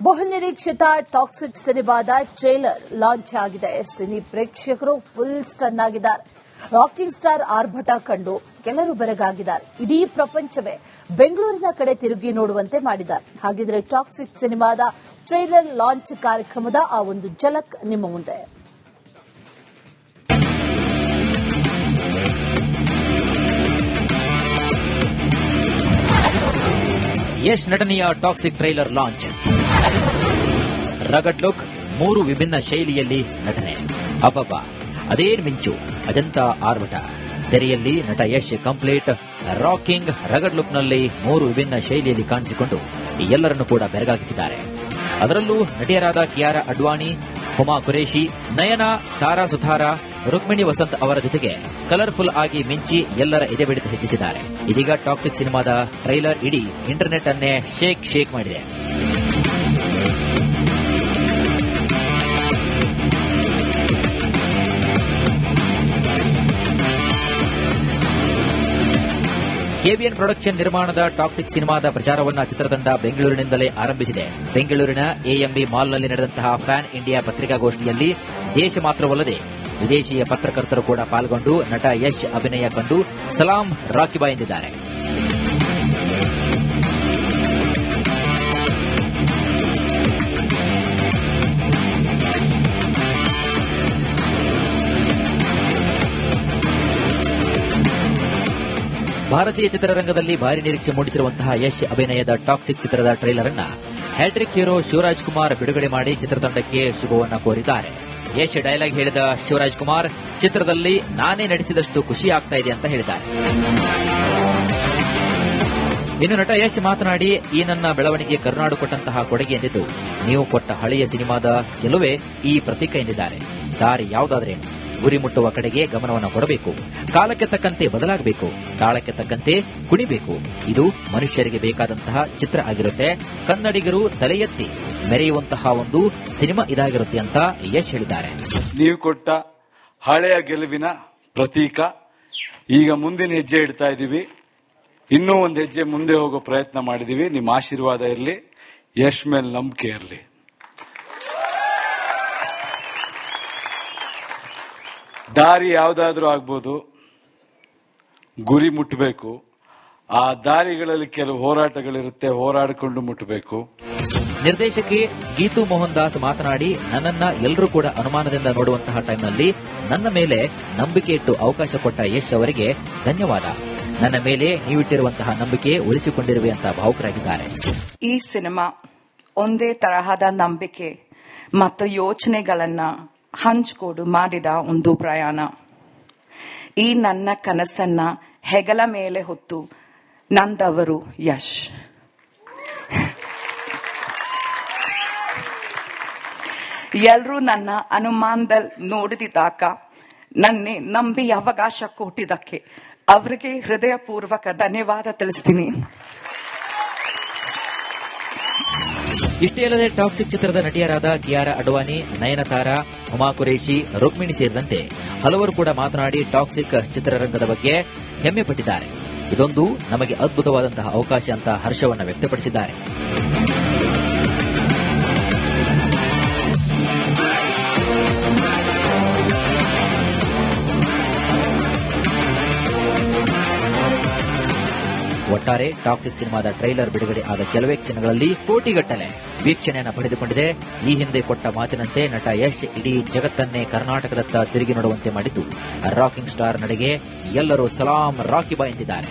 ಬಹುನಿರೀಕ್ಷಿತ ಟಾಕ್ಸಿಕ್ ಸಿನಿಮಾದ trailer launch ಆಗಿದೆ. ಸಿನಿ ಪ್ರೇಕ್ಷಕರು ಫುಲ್ ಸ್ಟನ್ ಆಗಿದ್ದಾರೆ. ರಾಕಿಂಗ್ ಸ್ಟಾರ್ ಆರ್ಭಟ ಕಂಡು ಕೆಲವರು ಬೆರಗಾಗಿದ್ದಾರೆ. ಇಡೀ ಪ್ರಪಂಚವೇ ಬೆಂಗಳೂರಿನ ಕಡೆ ತಿರುಗಿ ನೋಡುವಂತೆ ಮಾಡಿದ್ದಾರೆ. ಹಾಗಿದ್ರೆ ಟಾಕ್ಸಿಕ್ ಸಿನಿಮಾದ ಟ್ರೇಲರ್ ಲಾಂಚ್ ಕಾರ್ಯಕ್ರಮದ ಆ ಒಂದು ಝಲಕ್ ನಿಮ್ಮ ಮುಂದೆ. ಯಶ್ ನಟನೆಯ ಟಾಕ್ಸಿಕ್ ಟ್ರೈಲರ್ ಲಾಂಚ್. ರಗಡ್ ಲುಕ್, 3 ವಿಭಿನ್ನ ಶೈಲಿಯಲ್ಲಿ ನಟನೆ. ಅಬ್ಬಬ್ಬ, ಅದೇನ್ ಮಿಂಚು, ಅಜಂತ ಆರ್ಭಟ. ತೆರೆಯಲ್ಲಿ ನಟ ಯಶ್ ಕಂಪ್ಲೀಟ್ ರಾಕಿಂಗ್ ರಗಡ್ ಲುಕ್ನಲ್ಲಿ 3 ವಿಭಿನ್ನ ಶೈಲಿಯಲ್ಲಿ ಕಾಣಿಸಿಕೊಂಡು ಎಲ್ಲರನ್ನೂ ಕೂಡ ಬೆರಗಾಗಿಸಿದ್ದಾರೆ. ಅದರಲ್ಲೂ ನಟಿಯರಾದ ಕಿಯಾರಾ ಅಡ್ವಾಣಿ, ಹುಮಾ ಖುರೇಶಿ, ನಯನಾ, ತಾರಾ ಸುಥಾರಾ, ರುಕ್ಮಿಣಿ ವಸಂತ್ ಅವರ ಜೊತೆಗೆ ಕಲರ್ಫುಲ್ ಆಗಿ ಮಿಂಚಿ ಎಲ್ಲರ ಎದೆಬಿಡಿತ ಹೆಚ್ಚಿಸಿದ್ದಾರೆ. ಇದೀಗ ಟಾಕ್ಸಿಕ್ ಸಿನಿಮಾದ ಟ್ರೈಲರ್ ಇಡೀ ಇಂಟರ್ನೆಟ್ ಅನ್ನೇ ಶೇಕ್ ಮಾಡಿದೆ. ಕೆಬಿಎನ್ ಪ್ರೊಡಕ್ಷನ್ ನಿರ್ಮಾಣದ ಟಾಕ್ಸಿಕ್ ಸಿನಿಮಾದ ಪ್ರಚಾರವನ್ನು ಚಿತ್ರತಂಡ ಬೆಂಗಳೂರಿನಿಂದಲೇ ಆರಂಭಿಸಿದೆ. ಬೆಂಗಳೂರಿನ ಎಎಂಬಿ ಮಾಲ್ನಲ್ಲಿ ನಡೆದಂತಹ ಫ್ಯಾನ್ ಇಂಡಿಯಾ ಪತ್ರಿಕಾಗೋಷ್ಠಿಯಲ್ಲಿ ದೇಶ ಮಾತ್ರವಲ್ಲದೆ ವಿದೇಶಿಯ ಪತ್ರಕರ್ತರು ಕೂಡ ಪಾಲ್ಗೊಂಡು ನಟ ಯಶ್ ಅಭಿನಯ ಕಂಡು ಸಲಾಂ ರಾಕಿಬಾ ಎಂದಿದ್ದಾರೆ. ಭಾರತೀಯ ಚಿತ್ರರಂಗದಲ್ಲಿ ಭಾರಿ ನಿರೀಕ್ಷೆ ಮೂಡಿಸಿರುವಂತಹ ಯಶ್ ಅಭಿನಯದ ಟಾಕ್ಸಿಕ್ ಚಿತ್ರದ ಟ್ರೈಲರ್ ಅನ್ನು ಹ್ಯಾಟ್ರಿಕ್ ಹೀರೋ ಶಿವರಾಜ್ ಕುಮಾರ್ ಬಿಡುಗಡೆ ಮಾಡಿ ಚಿತ್ರತಂಡಕ್ಕೆ ಶುಭವನ್ನು ಕೋರಿದ್ದಾರೆ. ಯಶ್ ಡೈಲಾಗ್ ಹೇಳಿದ ಶಿವರಾಜ್ ಕುಮಾರ್, ಚಿತ್ರದಲ್ಲಿ ನಾನೇ ನಟಿಸಿದಷ್ಟು ಖುಷಿ ಆಗ್ತಾ ಇದೆ ಅಂತ ಹೇಳಿದ್ದಾರೆ. ಇನ್ನು ನಟ ಯಶ್ ಮಾತನಾಡಿ, ಈ ನನ್ನ ಬೆಳವಣಿಗೆ ಕರುನಾಡು ಕೊಟ್ಟಂತಹ ಕೊಡುಗೆ ಎಂದಿದ್ದು, ನೀವು ಕೊಟ್ಟ ಹಳೆಯ ಸಿನಿಮಾದ ಗೆಲುವೇ ಈ ಪ್ರತೀಕ ಎಂದಿದ್ದಾರೆ. ದಾರಿ ಯಾವುದಾದ್ರೇನು, ಗುರಿ ಮುಟ್ಟುವ ಕಡೆಗೆ ಗಮನವನ್ನು ಕೊಡಬೇಕು, ಕಾಲಕ್ಕೆ ತಕ್ಕಂತೆ ಬದಲಾಗಬೇಕು, ತಾಳಕ್ಕೆ ತಕ್ಕಂತೆ ಕುಣಿಬೇಕು. ಇದು ಮನುಷ್ಯರಿಗೆ ಬೇಕಾದಂತಹ ಚಿತ್ರ ಆಗಿರುತ್ತೆ. ಕನ್ನಡಿಗರು ತಲೆ ಎತ್ತಿ ಮೆರೆಯುವಂತಹ ಒಂದು ಸಿನಿಮಾ ಇದಾಗಿರುತ್ತೆ ಅಂತ ಯಶ್ ಹೇಳಿದ್ದಾರೆ. ನೀವು ಕೊಟ್ಟ ಹಳೆಯ ಗೆಲುವಿನ ಪ್ರತೀಕ. ಈಗ ಮುಂದಿನ ಹೆಜ್ಜೆ ಇಡ್ತಾ ಇದ್ದೀವಿ. ಇನ್ನೂ ಒಂದು ಹೆಜ್ಜೆ ಮುಂದೆ ಹೋಗೋ ಪ್ರಯತ್ನ ಮಾಡಿದೀವಿ. ನಿಮ್ಮ ಆಶೀರ್ವಾದ ಇರಲಿ, ಯಶ್ ಮೇಲೆ ನಂಬಿಕೆ ಇರಲಿ. ದಾರಿ ಯಾವುದಾದ್ರೂ ಆಗ್ಬೋದು, ಗುರಿ ಮುಟ್ಟಬೇಕು. ಆ ದಾರಿಗಳಲ್ಲಿ ಕೆಲವು ಹೋರಾಟಗಳಿರುತ್ತೆ, ಹೋರಾಡಿಕೊಂಡು ಮುಟ್ಟಬೇಕು. ನಿರ್ದೇಶಕಿ ಗೀತು ಮೋಹನ್ ದಾಸ್ ಮಾತನಾಡಿ, ನನ್ನನ್ನ ಎಲ್ಲರೂ ಕೂಡ ಅನುಮಾನದಿಂದ ನೋಡುವಂತಹ ಟೈಮ್ನಲ್ಲಿ ನನ್ನ ಮೇಲೆ ನಂಬಿಕೆ ಇಟ್ಟು ಅವಕಾಶ ಕೊಟ್ಟ ಯಶ್ ಅವರಿಗೆ ಧನ್ಯವಾದ. ನನ್ನ ಮೇಲೆ ನೀವಿಟ್ಟಿರುವಂತಹ ನಂಬಿಕೆ ಉಳಿಸಿಕೊಂಡಿರುವೆ ಅಂತ ಭಾವುಕರಾಗಿದ್ದಾರೆ. ಈ ಸಿನಿಮಾ ಒಂದೇ ತರಹದ ನಂಬಿಕೆ ಮತ್ತು ಯೋಚನೆಗಳನ್ನ ಹಂಚಿಕೊಂಡು ಮಾಡಿದ ಒಂದು ಪ್ರಯಾಣ. ಈ ನನ್ನ ಕನಸನ್ನ ಹೆಗಲ ಮೇಲೆ ಹೊತ್ತು ನಂದವರು ಯಶ್. ಎಲ್ಲರೂ ನನ್ನ ಅನುಮಾನದಲ್ಲಿ ನೋಡಿದಾಗ ನನ್ನೇ ನಂಬಿ ಅವಕಾಶ ಕೊಟ್ಟಿದ್ದಕ್ಕೆ ಅವರಿಗೆ ಹೃದಯಪೂರ್ವಕ ಧನ್ಯವಾದ ತಿಳಿಸ್ತೀನಿ. ಇಷ್ಟೇ ಅಲ್ಲದೆ ಟಾಕ್ಸಿಕ್ ಚಿತ್ರದ ನಟಿಯರಾದ ಕಿಯಾರಾ ಅಡ್ವಾಣಿ, ನಯನತಾರಾ, ಹುಮಾ ಖುರೇಶಿ, ರುಕ್ಮಿಣಿ ಸೇರಿದಂತೆ ಹಲವರು ಕೂಡ ಮಾತನಾಡಿ ಟಾಕ್ಸಿಕ್ ಚಿತ್ರರಂಗದ ಬಗ್ಗೆ ಹೆಮ್ಮೆ ಪಟ್ಟಿದ್ದಾರೆ. ಇದೊಂದು ನಮಗೆ ಅದ್ಭುತವಾದಂತಹ ಅವಕಾಶ ಅಂತ ಹರ್ಷವನ್ನು ವ್ಯಕ್ತಪಡಿಸಿದ್ದಾರೆ. ಒಟ್ಟಾರೆ ಟಾಕ್ಸಿಕ್ ಸಿನಿಮಾದ ಟ್ರೈಲರ್ ಬಿಡುಗಡೆ ಆದ ಕೆಲವೇ ಕ್ಷಣಗಳಲ್ಲಿ ಕೋಟಿಗಟ್ಟಲೆ ವೀಕ್ಷಣೆಯನ್ನು ಪಡೆದುಕೊಂಡಿದೆ. ಈ ಹಿಂದೆ ಕೊಟ್ಟ ಮಾತಿನಂತೆ ನಟ ಯಶ್ ಇಡೀ ಜಗತ್ತನ್ನೇ ಕರ್ನಾಟಕದತ್ತ ತಿರುಗಿ ನೋಡುವಂತೆ ಮಾಡಿದ್ದು, ರಾಕಿಂಗ್ ಸ್ಟಾರ್ ನಡೆಗೆ ಎಲ್ಲರೂ ಸಲಾಂ ರಾಕಿಬಾ ಎಂದಿದ್ದಾರೆ.